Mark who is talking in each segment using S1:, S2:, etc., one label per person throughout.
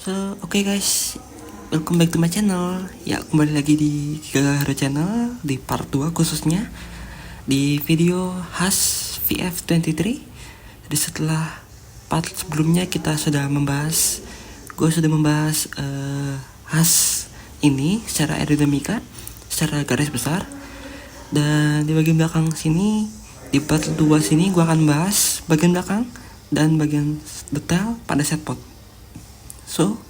S1: Okay guys, welcome back to my channel. Ya, kembali lagi di Gagahara Channel di part 2 khususnya di video khas VF23. Jadi setelah part sebelumnya kita sudah membahas, gue sudah membahas khas ini secara aerodinamika, secara garis besar. Dan di bagian belakang sini, di part 2 sini gue akan bahas bagian belakang dan bagian detail pada setpot. So,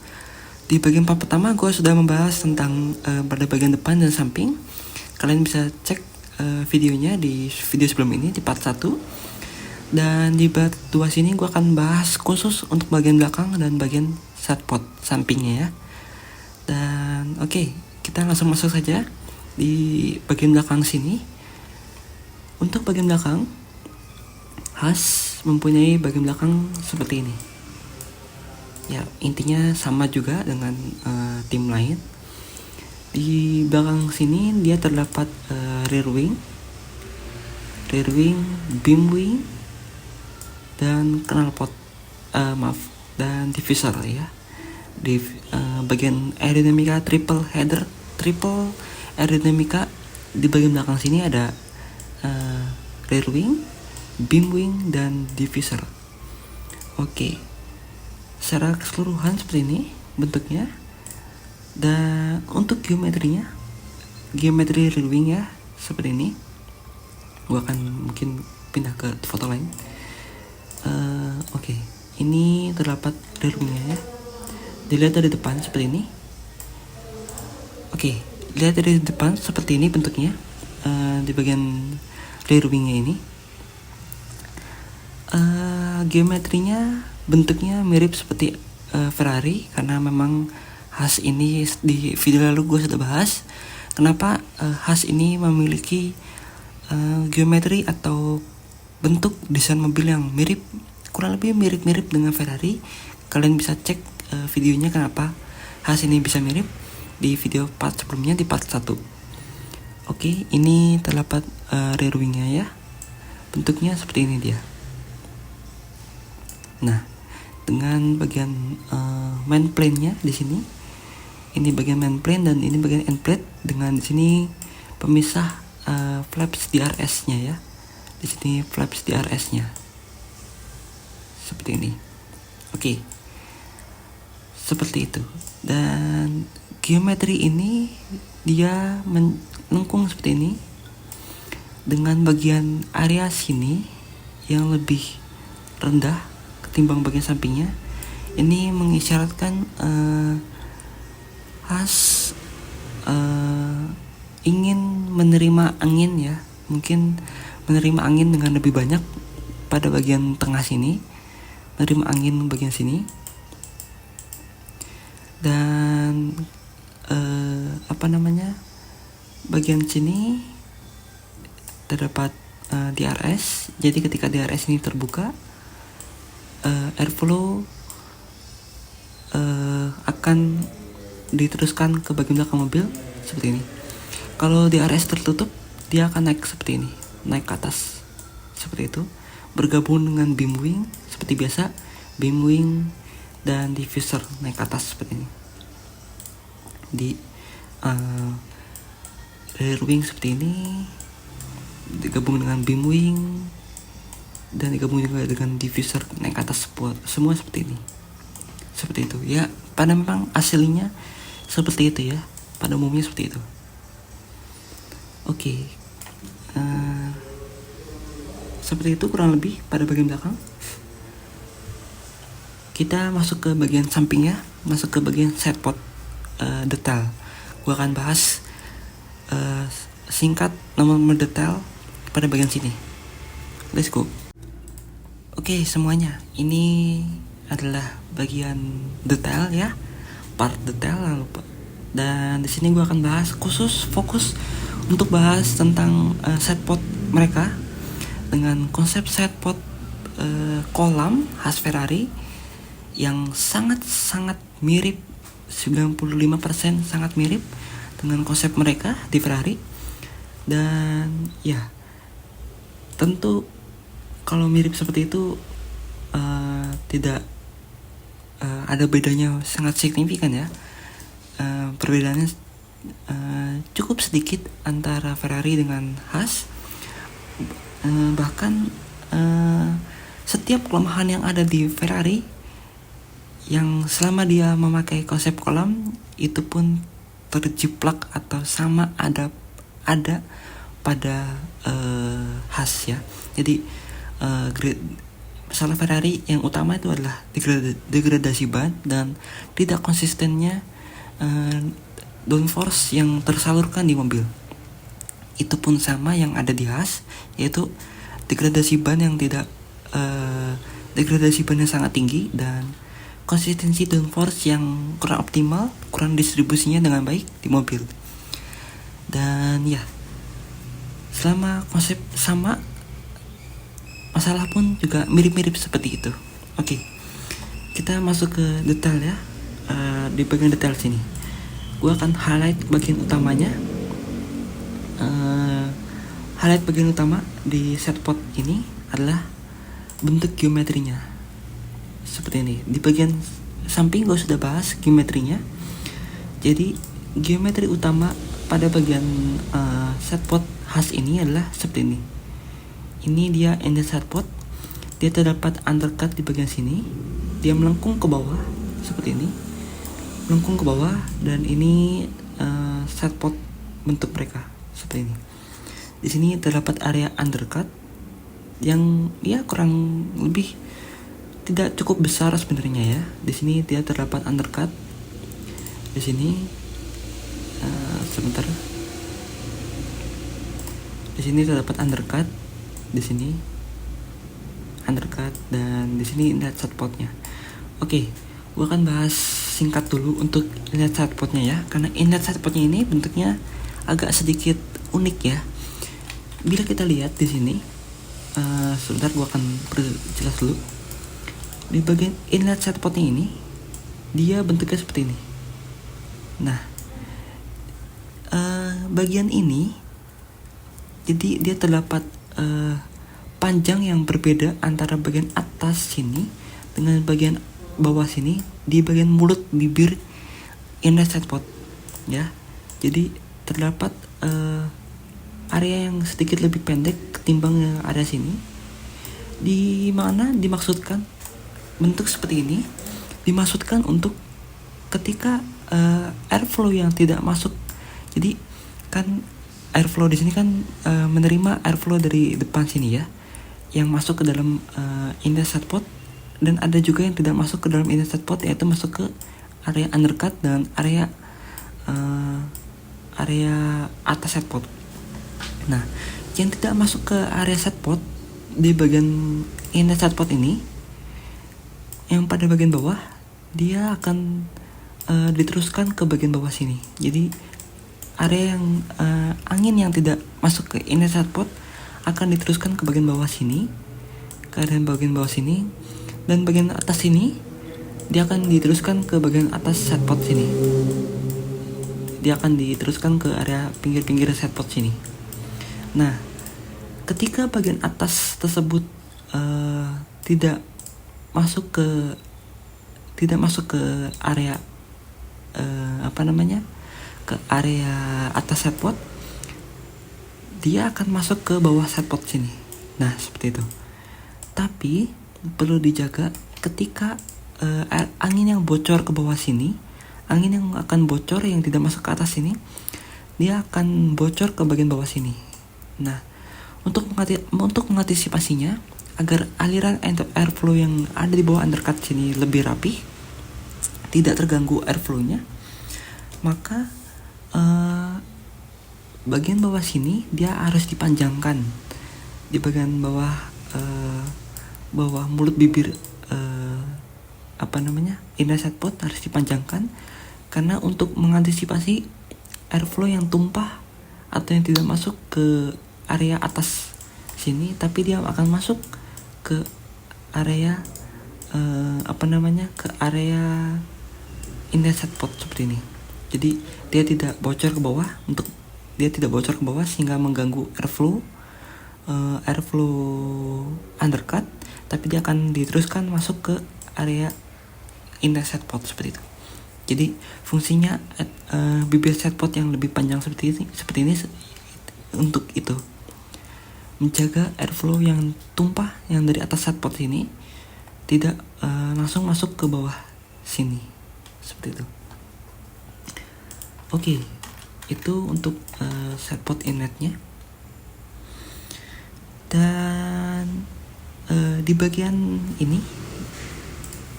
S1: di bagian part pertama gue sudah membahas tentang pada bagian depan dan samping. Kalian bisa cek videonya di video sebelum ini di part 1. Dan di part 2 sini gue akan bahas khusus untuk bagian belakang dan bagian setpot sampingnya ya. Dan oke, kita langsung masuk saja di bagian belakang sini. Untuk bagian belakang, khas mempunyai bagian belakang seperti ini. Ya, intinya sama juga dengan tim lain. Di belakang sini dia terdapat rear wing, beam wing, dan knalpot, dan diffuser ya. Di bagian aerodinamika triple aerodinamika di bagian belakang sini ada rear wing, beam wing, dan diffuser. Oke. Secara keseluruhan seperti ini bentuknya. Dan untuk geometri rear wing ya seperti ini. Gua akan mungkin pindah ke foto lain. Oke. Ini terdapat rear wingnya ya. Dilihat dari depan seperti ini. Oke, lihat dari depan seperti ini bentuknya. Di bagian rear wingnya ini geometrinya bentuknya mirip seperti Ferrari, karena memang khas ini di video lalu gue sudah bahas kenapa khas ini memiliki geometri atau bentuk desain mobil yang kurang lebih mirip-mirip dengan Ferrari. Kalian bisa cek videonya kenapa khas ini bisa mirip di video part sebelumnya di part 1. Oke, ini terdapat rear wingnya ya, bentuknya seperti ini dia. Nah, dengan bagian main plane-nya di sini, ini bagian main plane dan ini bagian end plate, dengan di sini pemisah flaps DRS-nya ya. Di sini flaps DRS-nya seperti ini. Oke. Seperti itu. Dan geometri ini dia melengkung seperti ini, dengan bagian area sini yang lebih rendah ketimbang bagian sampingnya. Ini mengisyaratkan khas ingin menerima angin ya, mungkin menerima angin dengan lebih banyak pada bagian tengah sini, menerima angin bagian sini. Dan bagian sini terdapat DRS. Jadi ketika DRS ini terbuka, airflow akan diteruskan ke bagian belakang mobil seperti ini. Kalau DRS tertutup, dia akan naik seperti ini, naik ke atas seperti itu, bergabung dengan beam wing seperti biasa, beam wing dan diffuser naik ke atas seperti ini. Di rear wing seperti ini digabung dengan beam wing dan digabung juga dengan diffuser naik ke atas, semua seperti ini. Seperti itu ya, pada memang aslinya seperti itu ya, pada umumnya seperti itu. Oke. Seperti itu kurang lebih pada bagian belakang. Kita masuk ke bagian samping ya, masuk ke bagian setpot detail. Gua akan bahas singkat nomor detail pada bagian sini. Let's go. Oke, semuanya, ini adalah bagian detail ya, part detail. Dan di sini gue akan bahas fokus untuk bahas tentang setpot mereka dengan konsep setpot kolam khas Ferrari yang sangat mirip, 95% sangat mirip dengan konsep mereka di Ferrari. Dan ya, tentu kalau mirip seperti itu tidak ada bedanya sangat signifikan ya. Perbedaannya cukup sedikit antara Ferrari dengan Haas. Bahkan setiap kelemahan yang ada di Ferrari, yang selama dia memakai konsep kolam itu pun terjiplak atau sama ada pada Haas ya. Jadi masalah Ferrari yang utama itu adalah degradasi ban dan tidak konsistennya downforce yang tersalurkan di mobil. Itu pun sama yang ada di Haas, yaitu degradasi ban yang sangat tinggi dan konsistensi downforce yang kurang optimal, kurang distribusinya dengan baik di mobil. Dan ya, selama konsep sama, masalah pun juga mirip-mirip seperti itu. Oke, kita masuk ke detail ya. Di bagian detail sini gue akan highlight bagian utamanya. Highlight bagian utama di setpot ini adalah bentuk geometrinya seperti ini. Di bagian samping gue sudah bahas geometrinya. Jadi geometri utama pada bagian setpot Haas ini adalah seperti ini. Ini dia inlet setpot. Dia terdapat undercut di bagian sini. Dia melengkung ke bawah seperti ini, melengkung ke bawah, dan ini setpot bentuk mereka seperti ini. Di sini terdapat area undercut yang ya kurang lebih tidak cukup besar sebenarnya ya. Di sini dia terdapat undercut. Di sini sebentar. Di sini terdapat undercut. Di sini undercut, dan di sini inlet setpotnya. Oke, gue akan bahas singkat dulu untuk inlet setpotnya ya, karena inlet setpotnya ini bentuknya agak sedikit unik ya. Bila kita lihat di sini, sebentar gue akan perjelas dulu. Di bagian inlet setpotnya ini, dia bentuknya seperti ini. Nah, bagian ini, jadi dia terdapat panjang yang berbeda antara bagian atas sini dengan bagian bawah sini di bagian mulut bibir inlet setpot ya. Jadi terdapat area yang sedikit lebih pendek ketimbang yang area sini, di mana dimaksudkan bentuk seperti ini dimaksudkan untuk ketika airflow yang tidak masuk. Jadi kan airflow di sini kan menerima airflow dari depan sini ya, yang masuk ke dalam inlet setpot, dan ada juga yang tidak masuk ke dalam inlet setpot, yaitu masuk ke area undercut dan area atas setpot. Nah, yang tidak masuk ke area setpot di bagian inlet setpot ini, yang pada bagian bawah, dia akan diteruskan ke bagian bawah sini. Jadi area yang angin yang tidak masuk ke inlet setpot akan diteruskan ke bagian bawah sini, ke area bagian bawah sini, dan bagian atas sini dia akan diteruskan ke bagian atas setpot sini. Dia akan diteruskan ke area pinggir-pinggir setpot sini. Nah, ketika bagian atas tersebut tidak masuk ke area ke area atas setpot, dia akan masuk ke bawah setpot sini. Nah, seperti itu. Tapi perlu dijaga ketika angin yang bocor ke bawah sini, angin yang akan bocor yang tidak masuk ke atas sini, dia akan bocor ke bagian bawah sini. Nah, untuk mengantisipasinya agar aliran airflow yang ada di bawah undercut sini lebih rapi, tidak terganggu airflow-nya, maka bagian bawah sini dia harus dipanjangkan. Di bagian bawah mulut bibir inlet setpot harus dipanjangkan, karena untuk mengantisipasi airflow yang tumpah atau yang tidak masuk ke area atas sini, tapi dia akan masuk ke area ke area inlet setpot seperti ini. Jadi dia tidak bocor ke bawah sehingga mengganggu airflow undercut, tapi dia akan diteruskan masuk ke area inlet set pot seperti itu. Jadi fungsinya bibir set pot yang lebih panjang seperti ini untuk itu, menjaga airflow yang tumpah yang dari atas set pot ini tidak langsung masuk ke bawah sini seperti itu. Oke, itu untuk set pot inletnya. Dan di bagian ini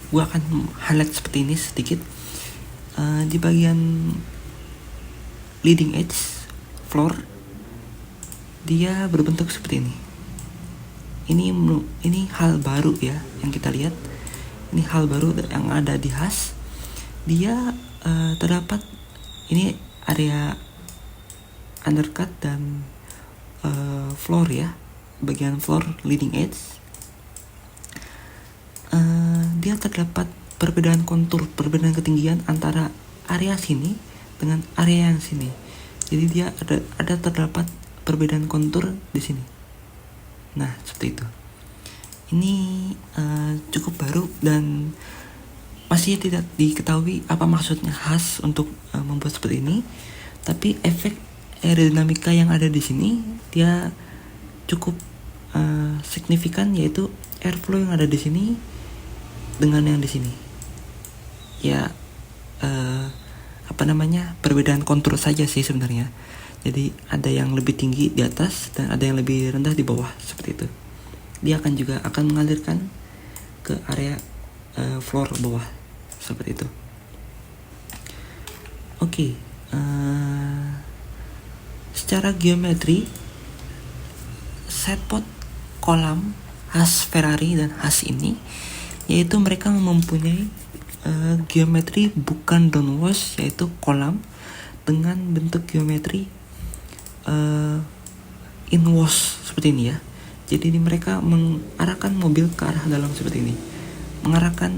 S1: gua akan highlight seperti ini sedikit. Di bagian leading edge floor dia berbentuk seperti ini. Ini hal baru ya yang kita lihat. Ini hal baru yang ada di Haas. Dia terdapat ini area undercut dan floor ya, bagian floor leading edge. Dia terdapat perbedaan kontur, perbedaan ketinggian antara area sini dengan area yang sini. Jadi dia ada terdapat perbedaan kontur di sini. Nah, seperti itu. Ini cukup baru dan masih tidak diketahui apa maksudnya Haas untuk membuat seperti ini. Tapi efek aerodinamika yang ada di sini dia cukup signifikan, yaitu airflow yang ada di sini dengan yang di sini. Ya perbedaan kontur saja sih sebenarnya. Jadi ada yang lebih tinggi di atas dan ada yang lebih rendah di bawah seperti itu. Dia akan mengalirkan ke area floor bawah seperti itu. Oke, secara geometri setpot kolam khas Ferrari dan Haas ini, yaitu mereka mempunyai geometri bukan downwash, yaitu kolam dengan bentuk geometri inwash seperti ini ya. Jadi mereka mengarahkan mobil ke arah dalam seperti ini, mengarahkan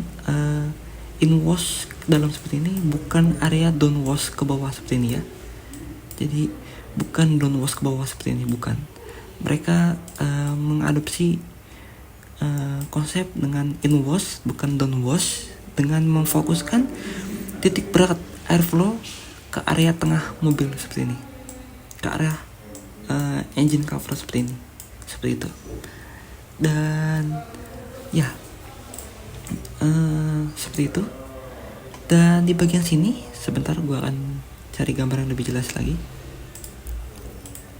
S1: inwash ke dalam seperti ini, bukan area downwash ke bawah seperti ini ya. Jadi bukan downwash ke bawah seperti ini, bukan. Mereka mengadopsi konsep dengan inwash bukan downwash, dengan memfokuskan titik berat airflow ke area tengah mobil seperti ini, ke area engine cover seperti ini, seperti itu. Dan ya seperti itu. Dan di bagian sini sebentar gue akan cari gambar yang lebih jelas lagi.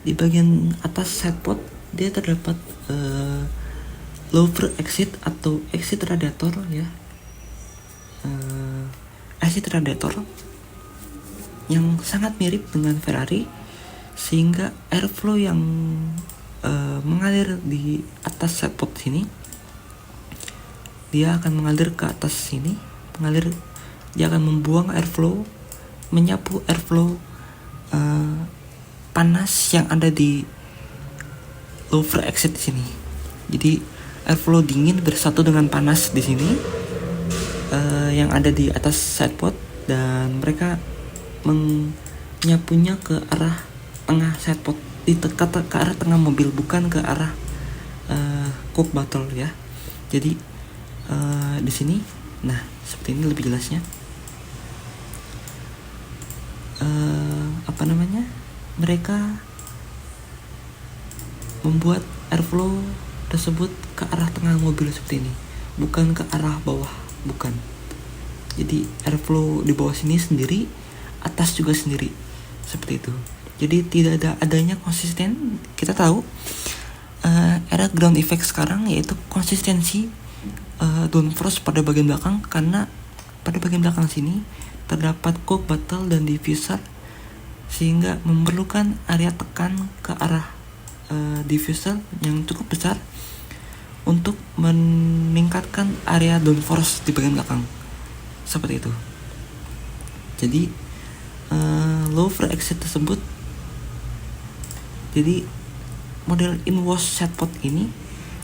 S1: Di bagian atas setpot dia terdapat lower exit atau exit radiator ya, exit radiator yang sangat mirip dengan Ferrari, sehingga airflow yang mengalir di atas setpot sini dia akan mengalir ke atas sini, dia akan membuang airflow, menyapu airflow panas yang ada di lower exit di sini. Jadi airflow dingin bersatu dengan panas di sini yang ada di atas setpot, dan mereka menyapunya ke arah tengah setpot, ke arah tengah mobil, bukan ke arah coke bottle ya. Jadi di sini, nah seperti ini lebih jelasnya. Mereka membuat airflow tersebut ke arah tengah mobil seperti ini, bukan ke arah bawah, bukan. Jadi airflow di bawah sini sendiri, atas juga sendiri, seperti itu. Jadi tidak ada adanya konsisten. Kita tahu era ground effect sekarang yaitu konsistensi downforce pada bagian belakang, karena pada bagian belakang sini terdapat coke bottle dan diffuser, sehingga memerlukan area tekan ke arah diffuser yang cukup besar untuk meningkatkan area downforce di bagian belakang, seperti itu. Jadi lower exit tersebut, jadi model inwash setpot ini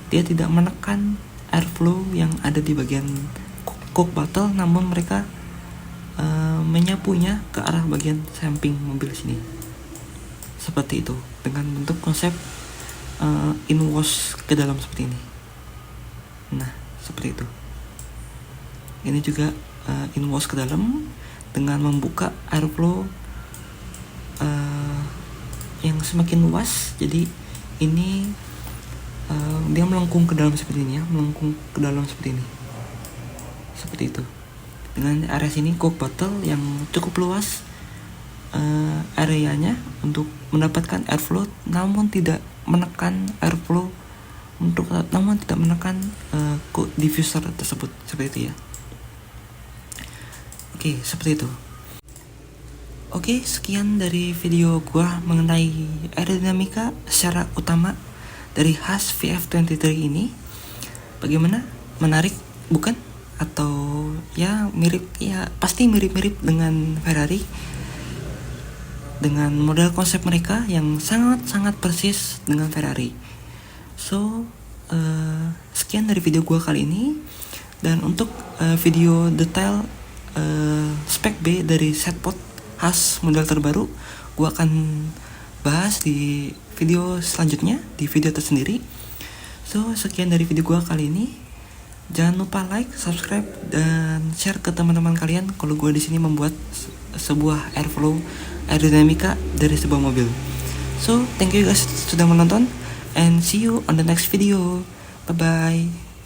S1: dia tidak menekan airflow yang ada di bagian coke bottle, namun mereka menyapunya ke arah bagian samping mobil sini, seperti itu, dengan bentuk konsep inwash ke dalam seperti ini. Nah seperti itu. Ini juga inwash ke dalam dengan membuka airflow yang semakin luas. Jadi ini dia melengkung ke dalam seperti ini ya, melengkung ke dalam seperti ini, seperti itu. Dengan area sini coke bottle yang cukup luas areanya untuk mendapatkan airflow, namun tidak menekan airflow namun tidak menekan diffuser tersebut, seperti itu ya. Oke, seperti itu. Oke, sekian dari video gua mengenai aerodinamika secara utama dari Haas VF23 ini. Bagaimana? Menarik, bukan? Atau ya mirip, ya pasti mirip-mirip dengan Ferrari, dengan model konsep mereka yang sangat-sangat persis dengan Ferrari. So, sekian dari video gua kali ini. Dan untuk video detail spek B dari setpot Haas model terbaru, gue akan bahas di video selanjutnya, di video tersendiri. So, sekian dari video gue kali ini. Jangan lupa like, subscribe, dan share ke teman-teman kalian kalau gue di sini membuat sebuah airflow aerodinamika dari sebuah mobil. So, thank you guys sudah menonton, and see you on the next video. Bye bye.